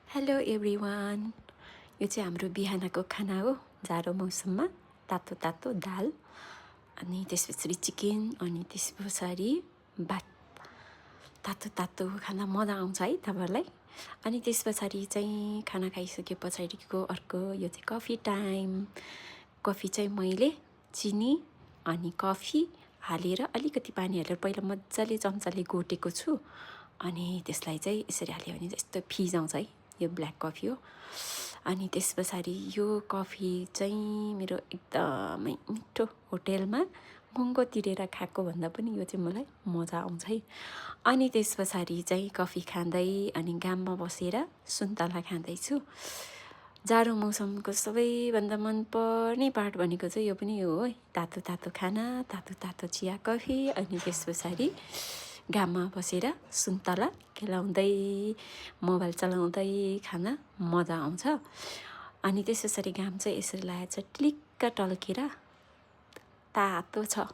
Hello everyone. यो चाहिँ हाम्रो बिहानको खाना हो। जाडो मौसममा तातो तातो दाल अनि त्यसपछि चिकन अनि त्यस पछाडि भात। तातो तातो खाना मजा आउँछ है तपाईहरुलाई। अनि त्यस पछाडि चाहिँ खाना खाइसके पछाडिको अर्को यो चाहिँ कफी टाइम। कफी चाहिँ मैले चिनी अनि कफी हालेर अलिकति पानी हालेर पहिला मज्जाले चम्चाले घोटेको छु। अनि त्यसलाई चाहिँ यसरी हाल्यो भने यस्तो फिज आउँछ है। यो ब्ल्याक कफी हो। अनि त्यस पछाडि यो कफी चाहिँ मेरो एकदमै मिठो होटेलमा महँगो तिरेर खाएको भन्दा पनि यो चाहिँ मलाई मजा आउँछ है। अनि त्यस पछाडि चाहिँ कफी खाँदै अनि घाममा बसेर सुन्तला खाँदैछु। जाडो मौसमको सबैभन्दा मनपर्ने पार्ट भनेको चाहिँ यो पनि हो है। तातो तातो खाना, तातो तातो चिया कफी अनि त्यस पछाडि घाममा बसेर सुन्तला खेलाउँदै मोबाइल चलाउँदै खाना मजा आउँछ। अनि त्यस पछाडि घाम चाहिँ यसरी लागेको छ टिलिक्क टल्केर तातो छ।